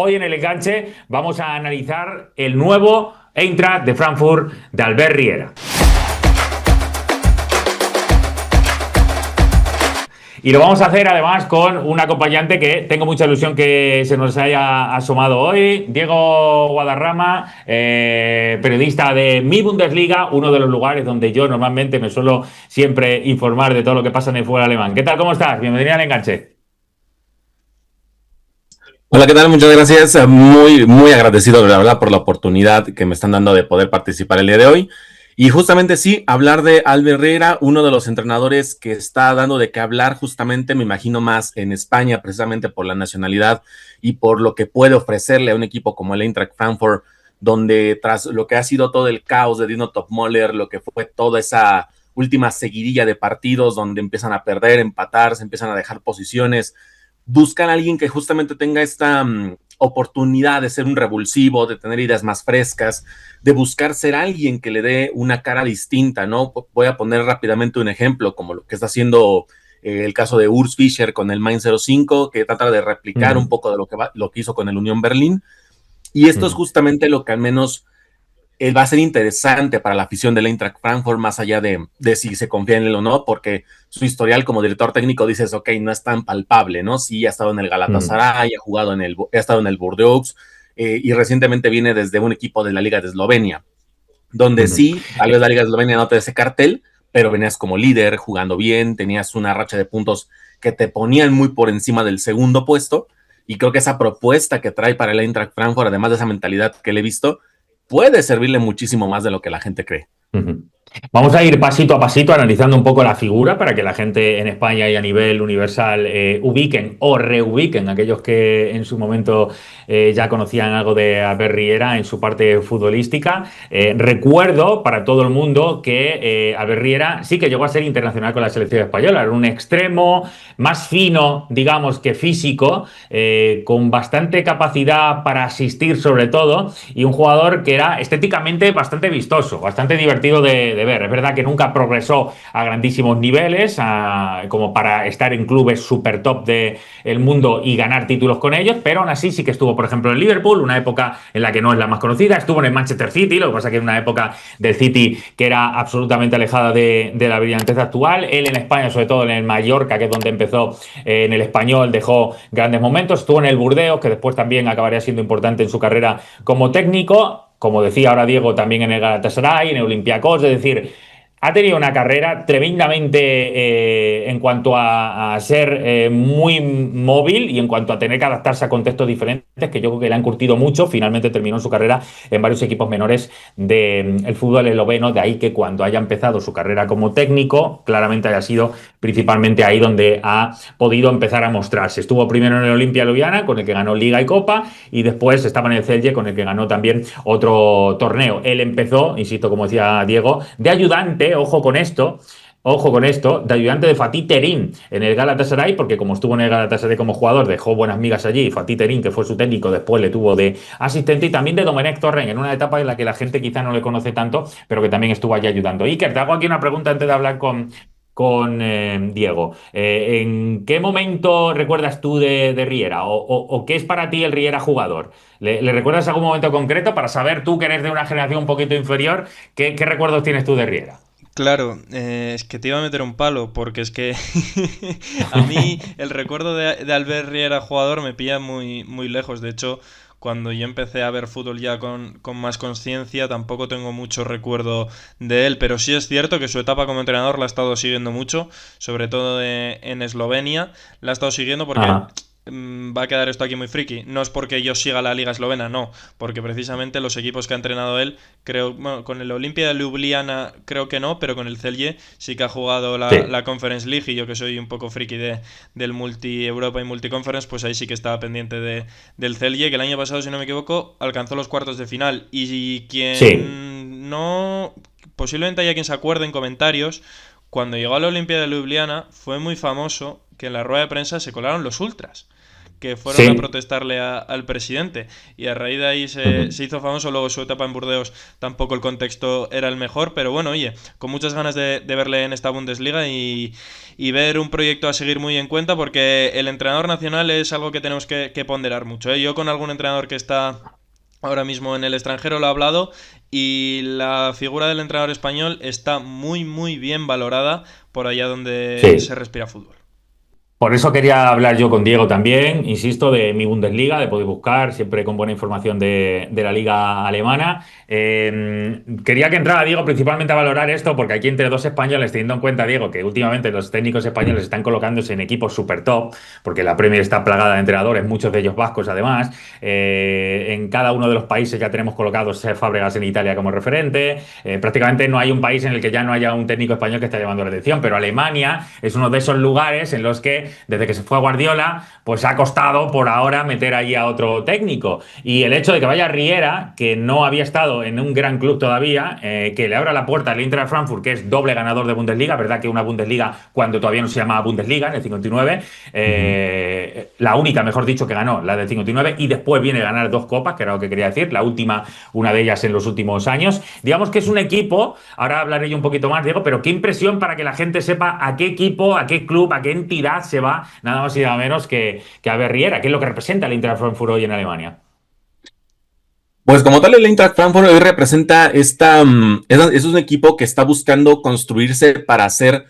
Hoy en el enganche vamos a analizar el nuevo Eintracht de Frankfurt de Albert Riera. Y lo vamos a hacer además con un acompañante que tengo mucha ilusión que se nos haya asomado hoy, Diego Guadarrama, periodista de Mi Bundesliga, uno de los lugares donde yo normalmente me suelo siempre informar de todo lo que pasa en el fútbol alemán. ¿Qué tal? ¿Cómo estás? Bienvenido al enganche. Hola, ¿qué tal? Muchas gracias. Muy agradecido, de verdad, por la oportunidad que me están dando de poder participar el día de hoy. Y justamente sí, hablar de Albert Riera, uno de los entrenadores que está dando de qué hablar, justamente me imagino más en España, precisamente por la nacionalidad y por lo que puede ofrecerle a un equipo como el Eintracht Frankfurt, donde tras lo que ha sido todo el caos de Dino Topmöller, lo que fue toda esa última seguidilla de partidos donde empiezan a perder, empatar, se empiezan a dejar posiciones, buscan a alguien que justamente tenga esta oportunidad de ser un revulsivo, de tener ideas más frescas, de buscar ser alguien que le dé una cara distinta, ¿no? Voy a poner rápidamente un ejemplo, como lo que está haciendo el caso de Urs Fischer con el Mainz 05, que trata de replicar un poco de lo que hizo con el Unión Berlín. Y esto es justamente lo que al menos va a ser interesante para la afición del Eintracht Frankfurt, más allá de si se confía en él o no, porque su historial como director técnico dices, ok, no es tan palpable, ¿no? Sí, ha estado en el Galatasaray, ha estado en el Bordeaux, y recientemente viene desde un equipo de la Liga de Eslovenia, donde sí, tal vez la Liga de Eslovenia no te dé ese cartel, pero venías como líder, jugando bien, tenías una racha de puntos que te ponían muy por encima del segundo puesto, y creo que esa propuesta que trae para el Eintracht Frankfurt, además de esa mentalidad que le he visto, puede servirle muchísimo más de lo que la gente cree. Vamos a ir pasito a pasito analizando un poco la figura para que la gente en España y a nivel universal ubiquen o reubiquen a aquellos que en su momento ya conocían algo de Albert Riera en su parte futbolística. Recuerdo para todo el mundo que Albert Riera sí que llegó a ser internacional con la selección española. Era un extremo más fino, digamos, que físico, con bastante capacidad para asistir sobre todo y un jugador que era estéticamente bastante vistoso, bastante divertido de ver. Es verdad que nunca progresó a grandísimos niveles, como para estar en clubes super top del mundo y ganar títulos con ellos, pero aún así sí que estuvo, por ejemplo, en Liverpool, una época en la que no es la más conocida, estuvo en el Manchester City, lo que pasa que en una época del City que era absolutamente alejada de la brillantez actual. Él en España, sobre todo en el Mallorca, que es donde empezó en el Español, dejó grandes momentos. Estuvo en el Burdeos, que después también acabaría siendo importante en su carrera como técnico. Como decía ahora Diego, también en el Galatasaray, en el Olympiacos, es decir, ha tenido una carrera tremendamente en cuanto a ser muy móvil y en cuanto a tener que adaptarse a contextos diferentes, que yo creo que le han curtido mucho. Finalmente terminó su carrera en varios equipos menores del fútbol esloveno, de ahí que cuando haya empezado su carrera como técnico, claramente haya sido principalmente ahí donde ha podido empezar a mostrarse. Estuvo primero en el Olimpia Ljubljana, con el que ganó Liga y Copa, y después estaba en el Celje, con el que ganó también otro torneo. Él empezó, insisto, como decía Diego, de ayudante, ojo con esto, de ayudante de Fatih Terim en el Galatasaray, porque como estuvo en el Galatasaray como jugador, dejó buenas migas allí. Fatih Terim, que fue su técnico, después le tuvo de asistente, y también de Domenech Torrent, en una etapa en la que la gente quizá no le conoce tanto, pero que también estuvo allí ayudando. Iker, te hago aquí una pregunta antes de hablar con Diego. ¿En qué momento recuerdas tú de Riera? ¿O qué es para ti el Riera jugador? ¿Le recuerdas algún momento concreto para saber tú que eres de una generación un poquito inferior? ¿Qué recuerdos tienes tú de Riera? Claro, es que te iba a meter un palo, porque es que a mí el recuerdo de Albert Riera jugador me pilla muy, muy lejos. De hecho, cuando yo empecé a ver fútbol ya con más conciencia, tampoco tengo mucho recuerdo de él, pero sí es cierto que su etapa como entrenador la he estado siguiendo mucho, sobre todo en Eslovenia. La he estado siguiendo porque Ajá. va a quedar esto aquí muy friki. No es porque yo siga la liga eslovena, no, porque precisamente los equipos que ha entrenado él, creo, bueno, con el Olimpia de Ljubljana creo que no, pero con el Celje sí que ha jugado Sí. la Conference League, y yo que soy un poco friki del Multi Europa y Multi Conference, pues ahí sí que estaba pendiente del Celje, que el año pasado, si no me equivoco, alcanzó los cuartos de final. Y Sí. quien no, posiblemente haya quien se acuerde en comentarios, cuando llegó a la Olimpia de Ljubljana fue muy famoso que en la rueda de prensa se colaron los ultras, que fueron a Sí. protestarle al presidente. Y a raíz de ahí se hizo famoso. Luego su etapa en Burdeos tampoco el contexto era el mejor, pero bueno, oye, con muchas ganas de verle en esta Bundesliga y ver un proyecto a seguir muy en cuenta, porque el entrenador nacional es algo que tenemos que ponderar mucho, ¿eh? Yo con algún entrenador que está ahora mismo en el extranjero lo he hablado, y la figura del entrenador español está muy muy bien valorada por allá donde se Sí. respira fútbol. Por eso quería hablar yo con Diego también, insisto, de mi Bundesliga, de poder buscar, siempre con buena información de la liga alemana. Quería que entrara Diego principalmente a valorar esto, porque aquí entre dos españoles, teniendo en cuenta, Diego, que últimamente los técnicos españoles están colocándose en equipos super top, porque la Premier está plagada de entrenadores, muchos de ellos vascos además. En cada uno de los países ya tenemos colocados Fábregas en Italia como referente. Prácticamente no hay un país en el que ya no haya un técnico español que esté llamando la atención, pero Alemania es uno de esos lugares en los que desde que se fue a Guardiola, pues ha costado por ahora meter ahí a otro técnico. Y el hecho de que vaya Riera, que no había estado en un gran club todavía, que le abra la puerta al Eintracht Frankfurt, que es doble ganador de Bundesliga, verdad que una Bundesliga cuando todavía no se llamaba Bundesliga, en el 59, Ujú. la única, mejor dicho, que ganó, la del 59, y después viene a ganar dos copas, que era lo que quería decir, la última, una de ellas en los últimos años. Digamos que es un equipo, ahora hablaré yo un poquito más, Diego, pero qué impresión para que la gente sepa a qué equipo, a qué club, a qué entidad se va, nada más y nada menos que a Berriera, que es lo que representa el Eintracht Frankfurt hoy en Alemania. Pues como tal, el Eintracht Frankfurt hoy representa es un equipo que está buscando construirse para ser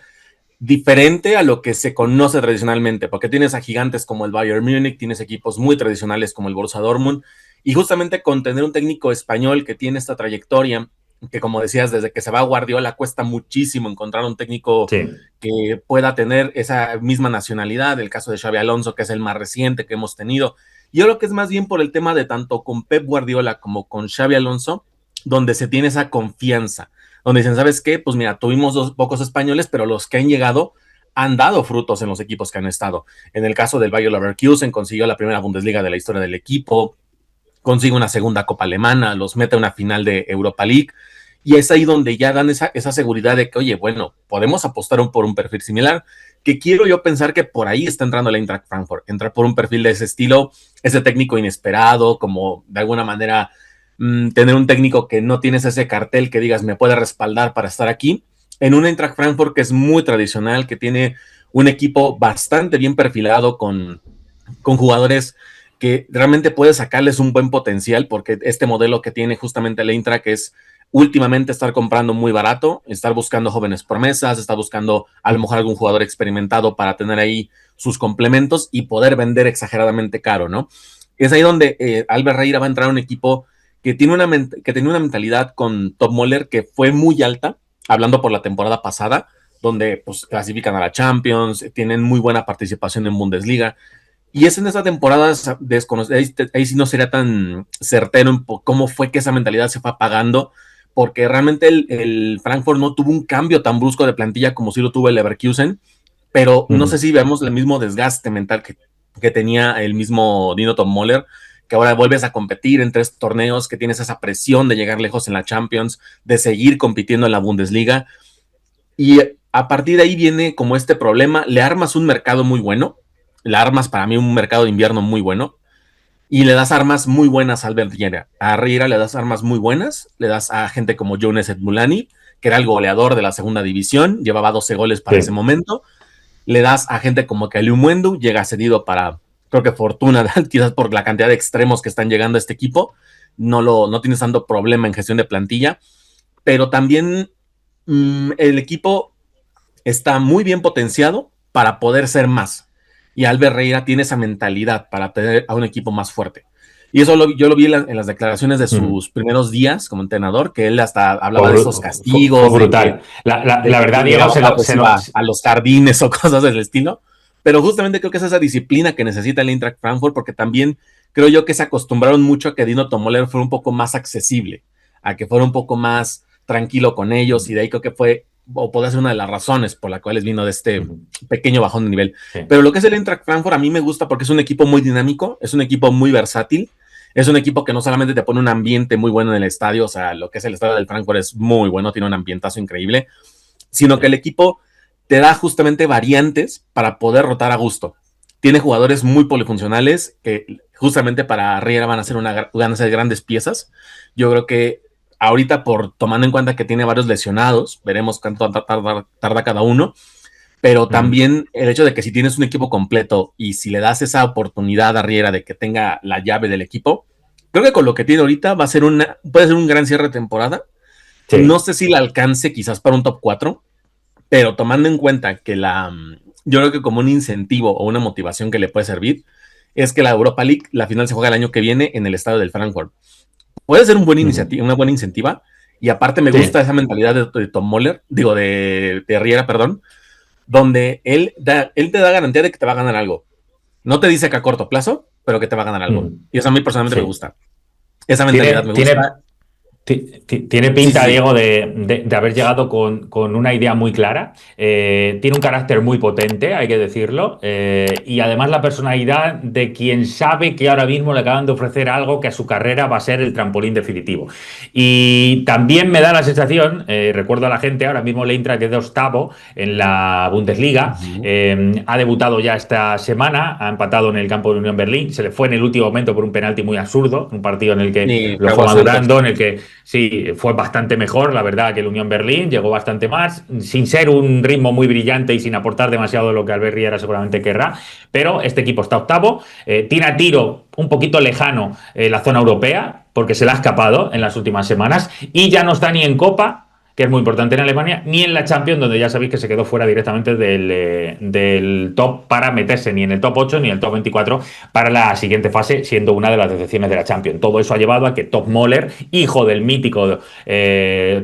diferente a lo que se conoce tradicionalmente, porque tienes a gigantes como el Bayern Múnich, tienes equipos muy tradicionales como el Borussia Dortmund, y justamente con tener un técnico español que tiene esta trayectoria, que como decías, desde que se va a Guardiola cuesta muchísimo encontrar un técnico Sí. que pueda tener esa misma nacionalidad, el caso de Xabi Alonso, que es el más reciente que hemos tenido. Yo creo que es más bien por el tema de tanto con Pep Guardiola como con Xabi Alonso, donde se tiene esa confianza, donde dicen, ¿sabes qué? Pues mira, tuvimos dos pocos españoles, pero los que han llegado han dado frutos en los equipos que han estado. En el caso del Bayer Leverkusen, consiguió la primera Bundesliga de la historia del equipo, consigue una segunda Copa Alemana, los mete a una final de Europa League, y es ahí donde ya dan esa seguridad de que, oye, bueno, podemos apostar por un perfil similar, que quiero yo pensar que por ahí está entrando el Eintracht Frankfurt, entrar por un perfil de ese estilo, ese técnico inesperado, como de alguna manera tener un técnico que no tienes ese cartel que digas me puede respaldar para estar aquí, en un Eintracht Frankfurt que es muy tradicional, que tiene un equipo bastante bien perfilado con jugadores que realmente puede sacarles un buen potencial, porque este modelo que tiene justamente el Eintracht es últimamente estar comprando muy barato, estar buscando jóvenes promesas, estar buscando a lo mejor algún jugador experimentado para tener ahí sus complementos y poder vender exageradamente caro, ¿no? Es ahí donde Albert Reira va a entrar a un equipo que tiene que tenía una mentalidad con Top Moller que fue muy alta, hablando por la temporada pasada, donde pues clasifican a la Champions, tienen muy buena participación en Bundesliga, y es en esa temporada ahí sí no sería tan certero en cómo fue que esa mentalidad se fue apagando, porque realmente el Frankfurt no tuvo un cambio tan brusco de plantilla como sí lo tuvo el Leverkusen, pero no sé si vemos el mismo desgaste mental que tenía el mismo Dino Tomoller, que ahora vuelves a competir en 3 torneos, que tienes esa presión de llegar lejos en la Champions, de seguir compitiendo en la Bundesliga, y a partir de ahí viene como este problema, le armas un mercado muy bueno, le armas para mí un mercado de invierno muy bueno, y le das armas muy buenas a Albert Riera. A Riera le das armas muy buenas, le das a gente como Jonas Edmulani, que era el goleador de la segunda división, llevaba 12 goles para ese Sí. momento, le das a gente como Kaliu Muendu, llega cedido para, creo que fortuna, quizás por la cantidad de extremos que están llegando a este equipo, no tienes tanto problema en gestión de plantilla, pero también el equipo está muy bien potenciado para poder ser más. Y Albert Reira tiene esa mentalidad para tener a un equipo más fuerte. Y eso yo lo vi en las declaraciones de sus primeros días como entrenador, que él hasta hablaba de esos Fue castigos, brutal. La de que verdad, Diego, llegaba pues iba a los jardines o cosas del estilo. Pero justamente creo que es esa disciplina que necesita el Eintracht Frankfurt, porque también creo yo que se acostumbraron mucho a que Dino Tomoller fuera un poco más accesible, a que fuera un poco más tranquilo con ellos, y de ahí creo que fue, o podría ser una de las razones por las cuales vino de este pequeño bajón de nivel. Sí. Pero lo que es el Eintracht Frankfurt a mí me gusta porque es un equipo muy dinámico, es un equipo muy versátil, es un equipo que no solamente te pone un ambiente muy bueno en el estadio, o sea, lo que es el estadio del Frankfurt es muy bueno, tiene un ambientazo increíble, sino que el equipo te da justamente variantes para poder rotar a gusto. Tiene jugadores muy polifuncionales que justamente para Riera van a ser grandes piezas. Yo creo que ahorita, tomando en cuenta que tiene varios lesionados, veremos cuánto tarda cada uno, pero también el hecho de que si tienes un equipo completo y si le das esa oportunidad a Riera de que tenga la llave del equipo, creo que con lo que tiene ahorita puede ser un gran cierre de temporada. Sí. No sé si la alcance quizás para un top 4, pero tomando en cuenta que yo creo que como un incentivo o una motivación que le puede servir es que la Europa League, la final se juega el año que viene en el estadio del Frankfurt. Puede ser una buena iniciativa, y aparte me gusta esa mentalidad de Tom Muller, de Riera, perdón, donde él te da garantía de que te va a ganar algo. No te dice que a corto plazo, pero que te va a ganar algo. Y eso a mí personalmente me gusta. Esa mentalidad me gusta. Tiene pinta, sí. Diego, de haber llegado con una idea muy clara. Tiene un carácter muy potente, hay que decirlo. Y además la personalidad de quien sabe que ahora mismo le acaban de ofrecer algo que a su carrera va a ser el trampolín definitivo. Y también me da la sensación, recuerdo a la gente, ahora mismo el Eintracht es de octavo en la Bundesliga. Ha debutado ya esta semana, ha empatado en el campo de Unión Berlín. Se le fue en el último momento por un penalti muy absurdo, un partido en el que lo fue madurando, en el que sí, fue bastante mejor, la verdad, que el Unión Berlín, llegó bastante más, sin ser un ritmo muy brillante y sin aportar demasiado de lo que Albert Riera seguramente querrá, pero este equipo está octavo, tiene a tiro un poquito lejano la zona europea, porque se le ha escapado en las últimas semanas, y ya no está ni en Copa, que es muy importante en Alemania, ni en la Champions, donde ya sabéis que se quedó fuera directamente del top para meterse ni en el top 8 ni en el top 24 para la siguiente fase, siendo una de las decepciones de la Champions. Todo eso ha llevado a que Tom Muller, hijo del mítico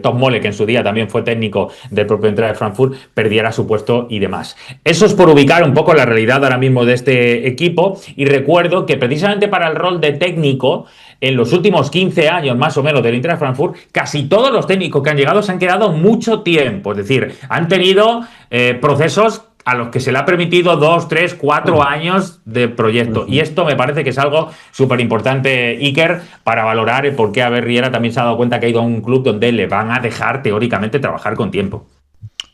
Tom Muller, que en su día también fue técnico del propio Eintracht de Frankfurt, perdiera su puesto y demás. Eso es por ubicar un poco la realidad ahora mismo de este equipo, y recuerdo que precisamente para el rol de técnico, en los últimos 15 años más o menos del Eintracht de Frankfurt, casi todos los técnicos que han llegado se han quedado mucho tiempo, es decir, han tenido procesos a los que se le ha permitido 2, 3, 4 años de proyecto. Y esto me parece que es algo súper importante, Iker, para valorar el por qué Albert Riera también se ha dado cuenta que ha ido a un club donde le van a dejar teóricamente trabajar con tiempo.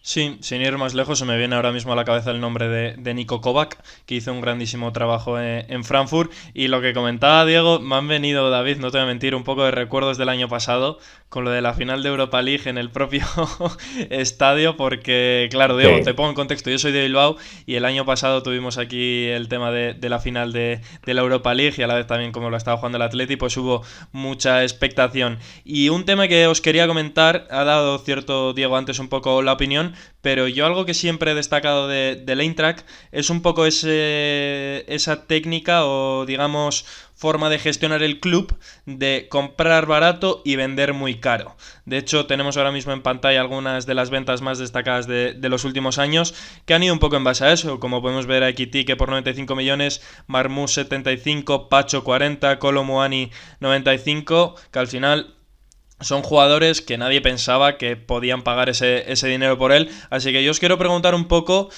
Sí, sin ir más lejos, se me viene ahora mismo a la cabeza el nombre de Niko Kovac, que hizo un grandísimo trabajo en Frankfurt. Y lo que comentaba Diego, me han venido, David, no te voy a mentir, un poco de recuerdos del año pasado, con lo de la final de Europa League en el propio estadio, porque, claro, Diego, sí. Te pongo en contexto, yo soy de Bilbao y el año pasado tuvimos aquí el tema de la final de la Europa League, y a la vez también como lo estaba jugando el Atleti, pues hubo mucha expectación. Y un tema que os quería comentar, ha dado cierto Diego antes un poco la opinión, pero yo algo que siempre he destacado del Eintracht es un poco esa técnica o, digamos, forma de gestionar el club de comprar barato y vender muy caro. De hecho, tenemos ahora mismo en pantalla algunas de las ventas más destacadas de los últimos años, que han ido un poco en base a eso, como podemos ver a Ekitike por 95 millones, Marmoush 75, Pacho 40, Kolo Muani 95, que al final son jugadores que nadie pensaba que podían pagar ese dinero por él. Así que yo os quiero preguntar un poco,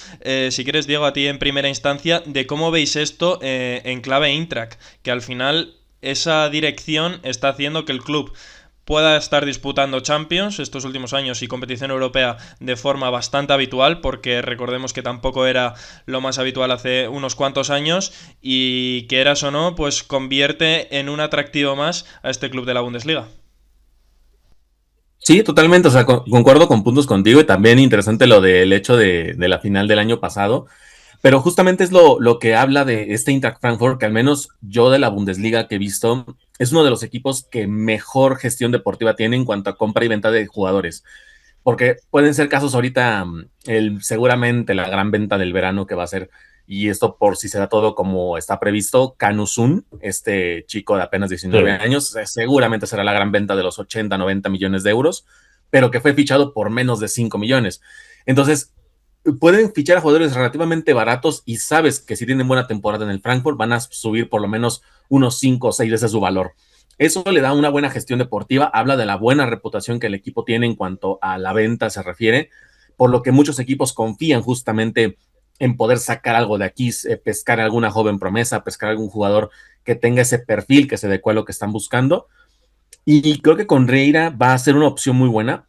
si quieres, Diego, a ti en primera instancia, de cómo veis esto en clave Eintracht, que al final esa dirección está haciendo que el club pueda estar disputando Champions estos últimos años y competición europea de forma bastante habitual, porque recordemos que tampoco era lo más habitual hace unos cuantos años, y quieras o no, pues convierte en un atractivo más a este club de la Bundesliga. Sí, totalmente, o sea, concuerdo con puntos contigo, y también interesante lo del hecho de la final del año pasado, pero justamente es lo que habla de este Eintracht Frankfurt, que al menos yo de la Bundesliga que he visto, es uno de los equipos que mejor gestión deportiva tiene en cuanto a compra y venta de jugadores, porque pueden ser casos ahorita, seguramente la gran venta del verano que va a ser, y esto por si se da todo como está previsto, Kanu Sun, este chico de apenas 19 años, seguramente será la gran venta de los 80, 90 millones de euros, pero que fue fichado por menos de 5 millones. Entonces, pueden fichar a jugadores relativamente baratos y sabes que si tienen buena temporada en el Frankfurt van a subir por lo menos unos 5 o 6 veces su valor. Eso le da una buena gestión deportiva, habla de la buena reputación que el equipo tiene en cuanto a la venta se refiere, por lo que muchos equipos confían justamente en poder sacar algo de aquí, pescar a alguna joven promesa, pescar a algún jugador que tenga ese perfil que se adecue a lo que están buscando. Y creo que con Riera va a ser una opción muy buena,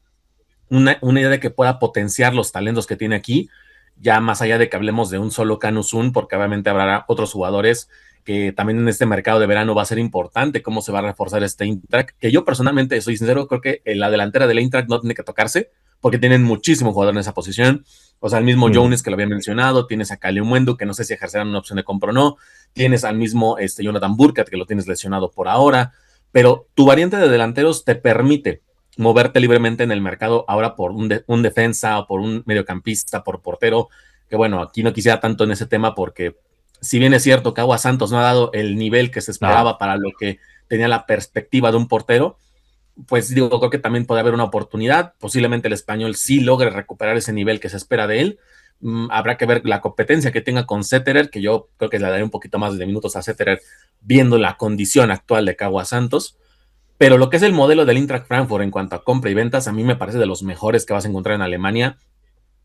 una idea de que pueda potenciar los talentos que tiene aquí. ya más allá de que hablemos de un solo Canusun, porque obviamente habrá otros jugadores que también en este mercado de verano va a ser importante cómo se va a reforzar este Eintracht, que yo personalmente, soy sincero, creo que la delantera del Eintracht no tiene que tocarse, porque tienen muchísimos jugadores en esa posición. O sea, el mismo Jones que lo había mencionado, tienes a Kalimuendo, que no sé si ejercerán una opción de compra o no, tienes al mismo Jonathan Burkhardt, que lo tienes lesionado por ahora, pero tu variante de delanteros te permite moverte libremente en el mercado ahora por un defensa o por un mediocampista, por portero, que bueno, aquí no quisiera tanto en ese tema porque si bien es cierto que Agua Santos no ha dado el nivel que se esperaba para lo que tenía la perspectiva de un portero, pues digo, creo que también puede haber una oportunidad, posiblemente el Español sí logre recuperar ese nivel que se espera de él. Habrá que ver la competencia que tenga con Cetterer, que yo creo que le daré un poquito más de minutos a Cetterer viendo la condición actual de Cagua Santos, pero lo que es el modelo del Eintracht Frankfurt en cuanto a compra y ventas, a mí me parece de los mejores que vas a encontrar en Alemania.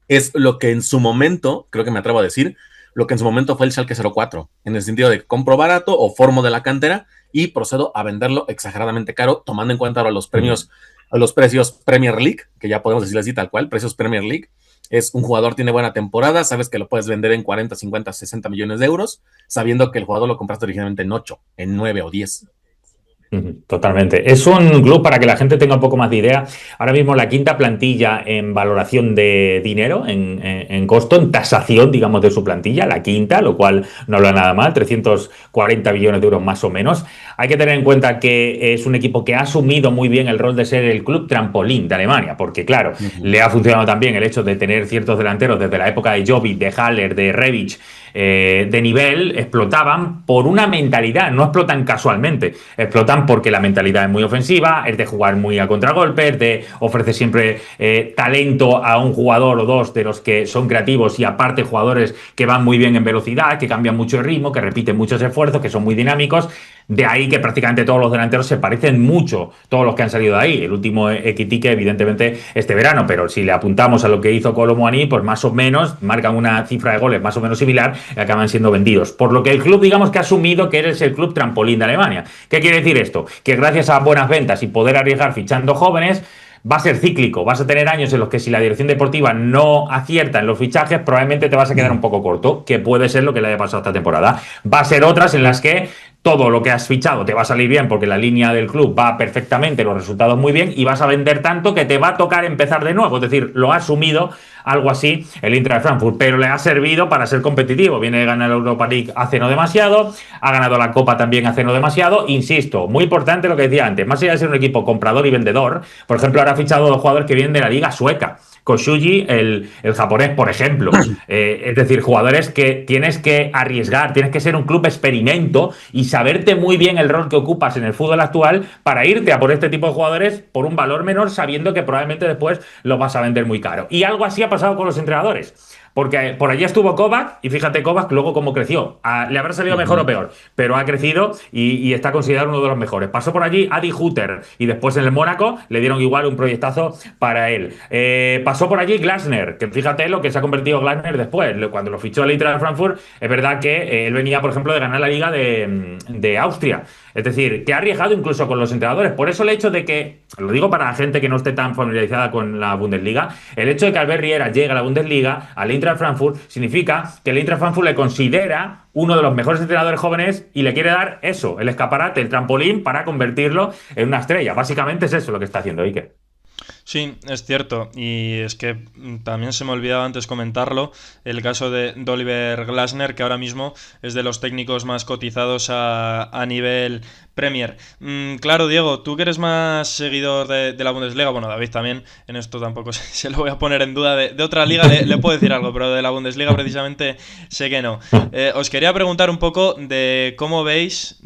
Es lo que en su momento, creo que me atrevo a decir, lo que en su momento fue el Schalke 04, en el sentido de que compro barato o formo de la cantera y procedo a venderlo exageradamente caro, tomando en cuenta ahora los premios, los precios Premier League, que ya podemos decirlo así tal cual, precios Premier League. Es un jugador, tiene buena temporada, sabes que lo puedes vender en 40, 50, 60 millones de euros, sabiendo que el jugador lo compraste originalmente en 8, en 9 o 10. Totalmente. Es un club, para que la gente tenga un poco más de idea, ahora mismo la quinta plantilla en valoración de dinero, en costo, en tasación, digamos, de su plantilla, la quinta, lo cual no habla nada mal, 340 millones de euros más o menos. Hay que tener en cuenta que es un equipo que ha asumido muy bien el rol de ser el club trampolín de Alemania, porque claro, le ha funcionado también el hecho de tener ciertos delanteros desde la época de Jovic, de Haller, de Rebic, de nivel, explotaban por una mentalidad, no explotan casualmente, explotan porque la mentalidad es muy ofensiva, es de jugar muy a contragolpe, es de ofrecer siempre talento a un jugador o dos de los que son creativos y aparte jugadores que van muy bien en velocidad, que cambian mucho el ritmo, que repiten muchos esfuerzos, que son muy dinámicos. De ahí que prácticamente todos los delanteros se parecen mucho, todos los que han salido de ahí. El último Equitique, evidentemente, este verano, pero si le apuntamos a lo que hizo Kolo Muani, pues más o menos marcan una cifra de goles más o menos similar y acaban siendo vendidos. Por lo que el club, digamos que ha asumido que eres el club trampolín de Alemania. ¿Qué quiere decir esto? Que gracias a buenas ventas y poder arriesgar fichando jóvenes, va a ser cíclico, vas a tener años en los que si la dirección deportiva no acierta en los fichajes, probablemente te vas a quedar un poco corto, que puede ser lo que le haya pasado esta temporada. Va a ser otras en las que todo lo que has fichado te va a salir bien porque la línea del club va perfectamente, los resultados muy bien y vas a vender tanto que te va a tocar empezar de nuevo. Es decir, lo ha asumido algo así el Eintracht Frankfurt, pero le ha servido para ser competitivo. Viene de ganar la Europa League hace no demasiado, ha ganado la Copa también hace no demasiado. Insisto, muy importante lo que decía antes, más allá de ser un equipo comprador y vendedor, por ejemplo, ahora ha fichado dos jugadores que vienen de la Liga Sueca. Koshuji, el japonés, por ejemplo. Es decir, jugadores que tienes que arriesgar, tienes que ser un club experimento y saberte muy bien el rol que ocupas en el fútbol actual para irte a por este tipo de jugadores por un valor menor, sabiendo que probablemente después los vas a vender muy caro. Y algo así ha pasado con los entrenadores. Porque por allí estuvo Kovac y fíjate Kovac luego cómo creció. Le habrá salido mejor o peor, pero ha crecido y está considerado uno de los mejores. Pasó por allí Adi Hutter y después en el Mónaco le dieron igual un proyectazo para él. Pasó por allí Glasner, que fíjate lo que se ha convertido Glasner después. Cuando lo fichó el Eintracht Frankfurt, es verdad que él venía, por ejemplo, de ganar la Liga de Austria. Es decir, que ha arriesgado incluso con los entrenadores. Por eso el hecho de que, lo digo para la gente que no esté tan familiarizada con la Bundesliga, el hecho de que Albert Riera llegue a la Bundesliga, al Eintracht Frankfurt, significa que el Eintracht Frankfurt le considera uno de los mejores entrenadores jóvenes y le quiere dar eso, el escaparate, el trampolín para convertirlo en una estrella. Básicamente es eso lo que está haciendo Iker. Sí, es cierto, y es que también se me olvidaba antes comentarlo, el caso de Oliver Glasner, que ahora mismo es de los técnicos más cotizados a nivel Premier. Claro, Diego, tú que eres más seguidor de la Bundesliga, bueno, David también, en esto tampoco se lo voy a poner en duda, de otra liga le puedo decir algo, pero de la Bundesliga precisamente sé que no. Os quería preguntar un poco de cómo veis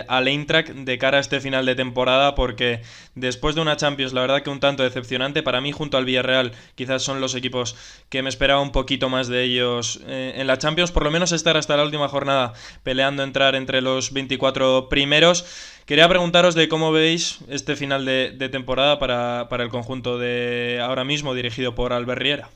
al Eintracht de cara a este final de temporada, porque después de una Champions, la verdad que un tanto decepcionante, para mí junto al Villarreal quizás son los equipos que me esperaba un poquito más de ellos en la Champions, por lo menos estar hasta la última jornada peleando entrar entre los 24 primeros. Quería preguntaros de cómo veis este final de temporada para el conjunto de ahora mismo dirigido por Albert Riera.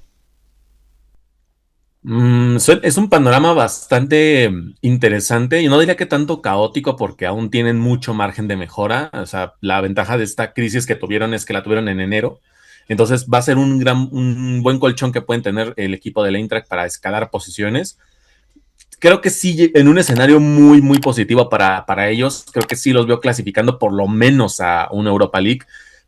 Es un panorama bastante interesante y no diría que tanto caótico porque aún tienen mucho margen de mejora. O sea, la ventaja de esta crisis que tuvieron es que la tuvieron en enero. Entonces va a ser un buen colchón que pueden tener el equipo del Eintracht para escalar posiciones. Creo que sí, en un escenario muy, muy positivo para ellos, creo que sí los veo clasificando por lo menos a una Europa League,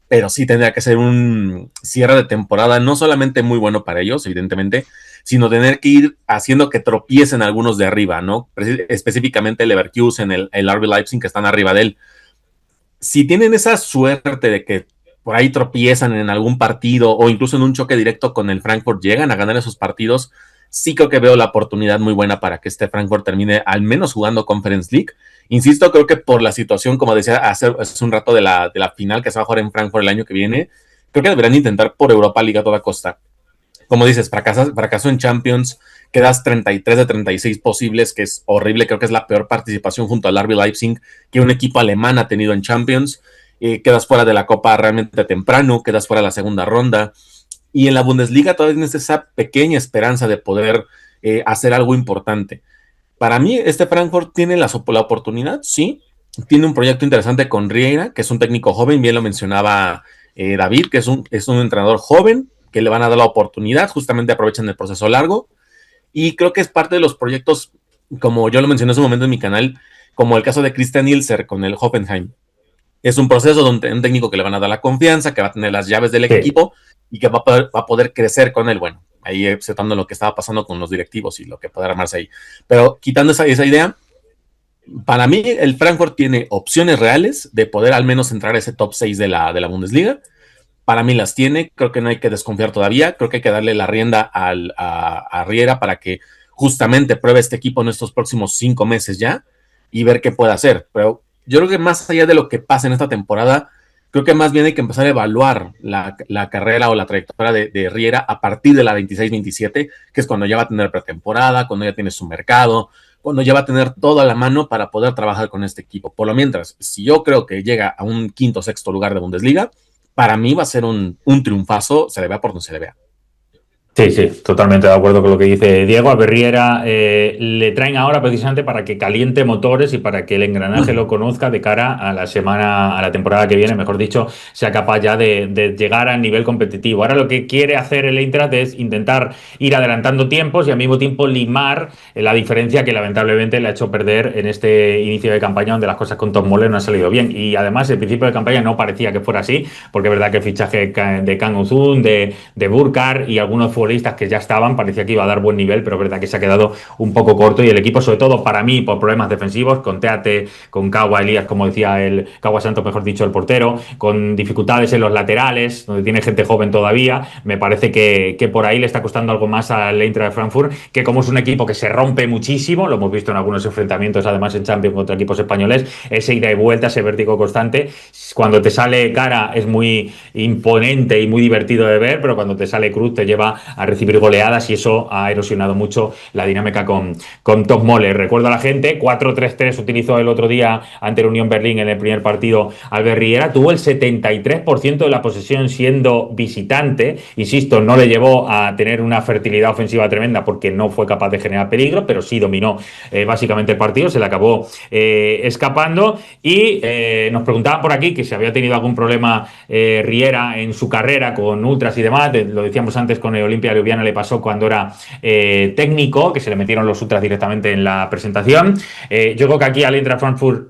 pero sí tendría que ser un cierre de temporada no solamente muy bueno para ellos, evidentemente, sino tener que ir haciendo que tropiecen algunos de arriba, ¿no? Específicamente el Leverkusen, el RB Leipzig, que están arriba de él. Si tienen esa suerte de que por ahí tropiezan en algún partido o incluso en un choque directo con el Frankfurt, llegan a ganar esos partidos, sí creo que veo la oportunidad muy buena para que este Frankfurt termine al menos jugando Conference League. Insisto, creo que por la situación, como decía hace un rato de la final que se va a jugar en Frankfurt el año que viene, creo que deberán intentar por Europa League a toda costa. Como dices, fracasó en Champions, quedas 33 de 36 posibles, que es horrible, creo que es la peor participación junto al RB Leipzig que un equipo alemán ha tenido en Champions. Quedas fuera de la Copa realmente temprano, quedas fuera de la segunda ronda, y en la Bundesliga todavía tienes esa pequeña esperanza de poder hacer algo importante. Para mí, este Frankfurt tiene la oportunidad, sí, tiene un proyecto interesante con Riera, que es un técnico joven, bien lo mencionaba David, que es un entrenador joven, que le van a dar la oportunidad, justamente aprovechan el proceso largo, y creo que es parte de los proyectos, como yo lo mencioné en ese momento en mi canal, como el caso de Christian Ilser con el Hoffenheim. Es un proceso donde un técnico que le van a dar la confianza, que va a tener las llaves del equipo y que va a poder crecer con él. Bueno, ahí aceptando lo que estaba pasando con los directivos y lo que puede armarse ahí. Pero quitando esa idea, para mí el Frankfurt tiene opciones reales de poder al menos entrar a ese top 6 de la Bundesliga. Para mí las tiene, creo que no hay que desconfiar todavía, creo que hay que darle la rienda a Riera para que justamente pruebe este equipo en estos próximos 5 meses ya y ver qué puede hacer. Pero yo creo que más allá de lo que pasa en esta temporada, creo que más bien hay que empezar a evaluar la carrera o la trayectoria de Riera a partir de la 26-27, que es cuando ya va a tener pretemporada, cuando ya tiene su mercado, cuando ya va a tener todo a la mano para poder trabajar con este equipo. Por lo mientras, si yo creo que llega a un quinto o sexto lugar de Bundesliga, para mí va a ser un triunfazo, se le vea por donde se le vea. Sí, sí, totalmente de acuerdo con lo que dice Diego. A Berriera le traen ahora precisamente para que caliente motores y para que el engranaje lo conozca de cara a la temporada que viene, mejor dicho, sea capaz ya de llegar al nivel competitivo. Ahora lo que quiere hacer el Eintracht es intentar ir adelantando tiempos y al mismo tiempo limar la diferencia que lamentablemente le ha hecho perder en este inicio de campaña donde las cosas con Tom Moller no han salido bien. Y además el principio de campaña no parecía que fuera así, porque es verdad que el fichaje de Kang Uzun, de Burkhardt y algunos futbolistas que ya estaban, parecía que iba a dar buen nivel, pero es verdad que se ha quedado un poco corto y el equipo, sobre todo para mí, por problemas defensivos, con Teate, con Kawa Elías, como decía el Kawa Santos, mejor dicho, el portero, con dificultades en los laterales, donde tiene gente joven todavía, me parece que por ahí le está costando algo más al Eintracht de Frankfurt, que como es un equipo que se rompe muchísimo, lo hemos visto en algunos enfrentamientos, además en Champions contra equipos españoles, ese ida y vuelta, ese vértigo constante, cuando te sale cara es muy imponente y muy divertido de ver, pero cuando te sale cruz te lleva a recibir goleadas y eso ha erosionado mucho la dinámica con Tom Moller. Recuerdo a la gente, 4-3-3 utilizó el otro día ante la Unión Berlín en el primer partido Albert Riera, tuvo el 73% de la posesión siendo visitante, insisto, no le llevó a tener una fertilidad ofensiva tremenda porque no fue capaz de generar peligro, pero sí dominó básicamente el partido, se le acabó escapando y nos preguntaban por aquí que si había tenido algún problema Riera en su carrera con ultras y demás, lo decíamos antes con el Olimpia Ljubljana le pasó cuando era técnico, que se le metieron los ultras directamente en la presentación. Yo creo que aquí al Eintracht Frankfurt,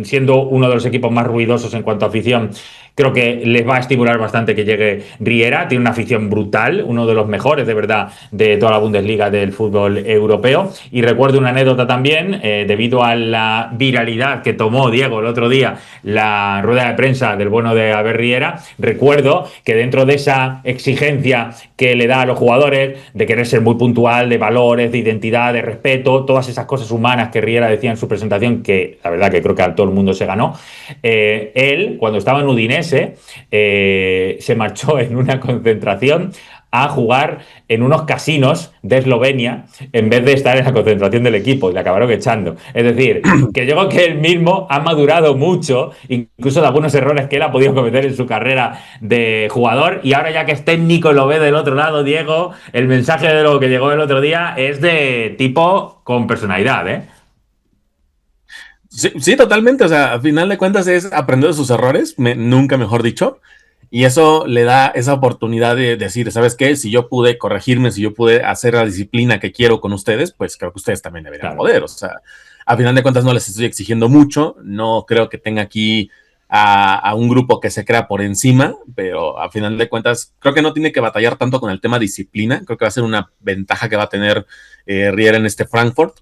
siendo uno de los equipos más ruidosos en cuanto a afición, creo que les va a estimular bastante que llegue Riera. Tiene una afición brutal, uno de los mejores de verdad de toda la Bundesliga del fútbol europeo. Y recuerdo una anécdota también, debido a la viralidad que tomó Diego el otro día la rueda de prensa del bueno de Albert Riera. Recuerdo que dentro de esa exigencia que le da a los jugadores de querer ser muy puntual, de valores, de identidad, de respeto, todas esas cosas humanas que Riera decía en su presentación, que la verdad que creo que a todo el mundo se ganó, él, cuando estaba en Udinese, se marchó en una concentración a jugar en unos casinos de Eslovenia en vez de estar en la concentración del equipo y le acabaron echando. Es decir, que yo creo que él mismo ha madurado mucho, incluso de algunos errores que él ha podido cometer en su carrera de jugador, y ahora ya que es técnico y lo ve del otro lado, Diego, el mensaje de lo que llegó el otro día es de tipo con personalidad, ¿eh? Sí, sí, totalmente. O sea, a final de cuentas es aprender de sus errores, nunca mejor dicho. Y eso le da esa oportunidad de decir, ¿sabes qué? Si yo pude corregirme, si yo pude hacer la disciplina que quiero con ustedes, pues creo que ustedes también deberían poder. O sea, a final de cuentas no les estoy exigiendo mucho, no creo que tenga aquí a un grupo que se crea por encima, pero a final de cuentas creo que no tiene que batallar tanto con el tema disciplina, creo que va a ser una ventaja que va a tener Riera en este Frankfurt.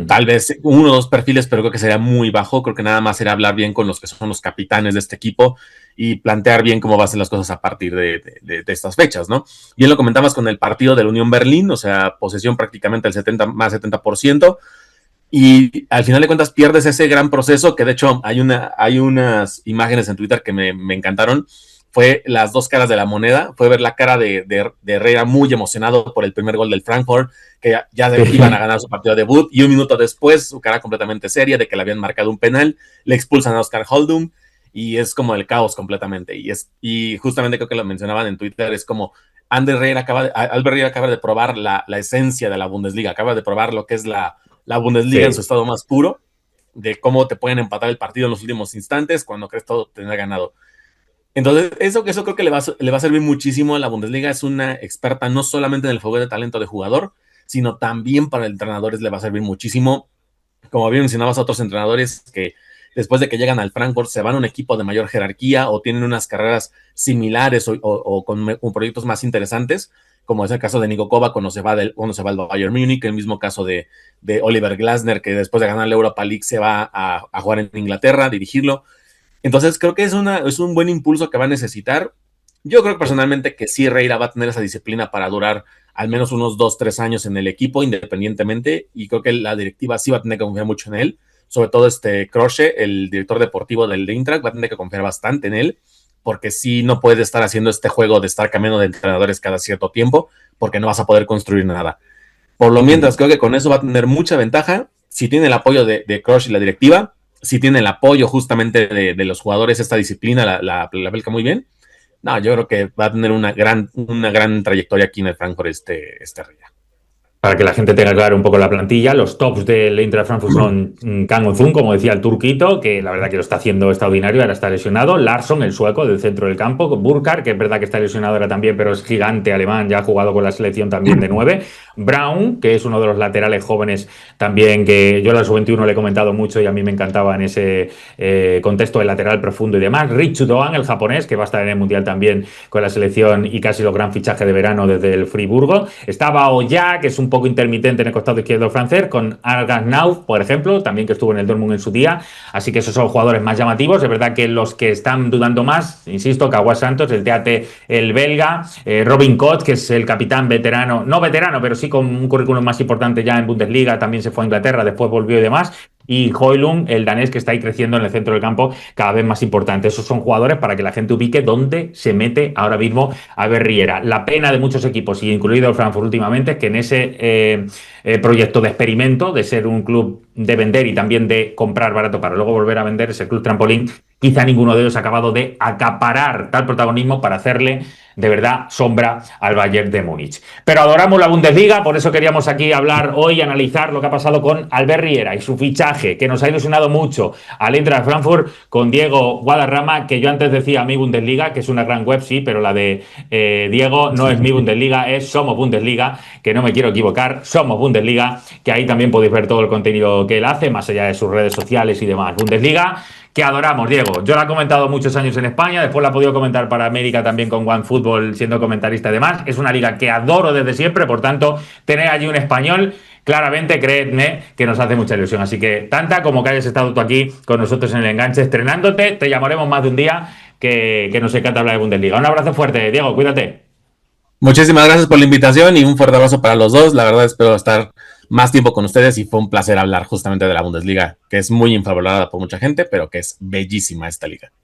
Tal vez 1 o 2 perfiles, pero creo que sería muy bajo. Creo que nada más será hablar bien con los que son los capitanes de este equipo y plantear bien cómo va a ser las cosas a partir de estas fechas, ¿no? Bien lo comentabas con el partido del Unión Berlín, o sea, posesión prácticamente el 70%, y al final de cuentas pierdes ese gran proceso, que de hecho hay unas imágenes en Twitter que me encantaron. Fue las dos caras de la moneda, fue ver la cara de Herrera muy emocionado por el primer gol del Frankfurt, que ya iban a ganar su partido de debut, y un minuto después su cara completamente seria de que le habían marcado un penal, le expulsan a Oscar Holdum, y es como el caos completamente, y justamente creo que lo mencionaban en Twitter, es como Albert Herrera acaba de probar la esencia de la Bundesliga, acaba de probar lo que es la Bundesliga en su estado más puro, de cómo te pueden empatar el partido en los últimos instantes cuando crees todo tener ganado. Entonces, eso creo que le va a servir muchísimo. La Bundesliga es una experta no solamente en el juego de talento de jugador, sino también para entrenadores le va a servir muchísimo. Como bien mencionabas a otros entrenadores que después de que llegan al Frankfurt se van a un equipo de mayor jerarquía o tienen unas carreras similares o con proyectos más interesantes, como es el caso de Niko Kovac cuando se va al Bayern Múnich, el mismo caso de Oliver Glasner, que después de ganar la Europa League se va a jugar en Inglaterra, a dirigirlo. Entonces creo que es un buen impulso que va a necesitar. Yo creo personalmente que sí Herrera va a tener esa disciplina para durar al menos unos 2-3 años en el equipo independientemente, y creo que la directiva sí va a tener que confiar mucho en él, sobre todo Krosche, el director deportivo del Eintracht, va a tener que confiar bastante en él, porque sí no puede estar haciendo este juego de estar cambiando de entrenadores cada cierto tiempo, porque no vas a poder construir nada. Por lo mientras, creo que con eso va a tener mucha ventaja, si tiene el apoyo de Krosche y la directiva, si tiene el apoyo justamente de los jugadores, esta disciplina la aplica muy bien. No, yo creo que va a tener una gran trayectoria aquí en el Frankfurt este Herrera. Para que la gente tenga claro un poco la plantilla, los tops del Eintracht Frankfurt son Kang Ozun, como decía el turquito, que la verdad que lo está haciendo extraordinario, ahora está lesionado. Larsson, el sueco, del centro del campo. Burkhardt, que es verdad que está lesionado ahora también, pero es gigante alemán, ya ha jugado con la selección también de 9. Braun, que es uno de los laterales jóvenes también, que yo a la sub-21 le he comentado mucho y a mí me encantaba en ese contexto del lateral profundo y demás. Richu Doan, el japonés, que va a estar en el Mundial también con la selección y casi los gran fichajes de verano desde el Friburgo. Estaba Oya, que es un poco intermitente en el costado izquierdo francés, con Argas Nauf, por ejemplo, también que estuvo en el Dortmund en su día. Así que esos son jugadores más llamativos. Es verdad que los que están dudando más, insisto, Kawhi Santos, el TAT, el belga, Robin Koch, que es el capitán veterano, no veterano, pero sí con un currículum más importante ya en Bundesliga, también se fue a Inglaterra, después volvió y demás. Y Højlund, el danés, que está ahí creciendo en el centro del campo, cada vez más importante. Esos son jugadores para que la gente ubique dónde se mete ahora mismo Albert Riera. La pena de muchos equipos, y incluido el Frankfurt últimamente, es que en ese proyecto de experimento, de ser un club de vender y también de comprar barato para luego volver a vender, ese club trampolín, quizá ninguno de ellos ha acabado de acaparar tal protagonismo para hacerle de verdad sombra al Bayern de Múnich. Pero adoramos la Bundesliga, por eso queríamos aquí hablar hoy y analizar lo que ha pasado con Albert Riera y su fichaje, que nos ha ilusionado mucho al Eintracht Frankfurt, con Diego Guadarrama, que yo antes decía mi Bundesliga, que es una gran web, sí, pero la de Diego no es mi Bundesliga, es Somos Bundesliga, que no me quiero equivocar, Somos Bundesliga, que ahí también podéis ver todo el contenido que él hace, más allá de sus redes sociales y demás. Bundesliga que adoramos, Diego. Yo la he comentado muchos años en España, después la he podido comentar para América también con OneFootball, siendo comentarista y demás. Es una liga que adoro desde siempre, por tanto, tener allí un español, claramente, creedme, que nos hace mucha ilusión. Así que, tanta como que hayas estado tú aquí con nosotros en el enganche estrenándote, te llamaremos más de un día, que nos encanta hablar de Bundesliga. Un abrazo fuerte, Diego, cuídate. Muchísimas gracias por la invitación y un fuerte abrazo para los dos. La verdad espero estar más tiempo con ustedes y fue un placer hablar justamente de la Bundesliga, que es muy infravalorada por mucha gente, pero que es bellísima esta liga.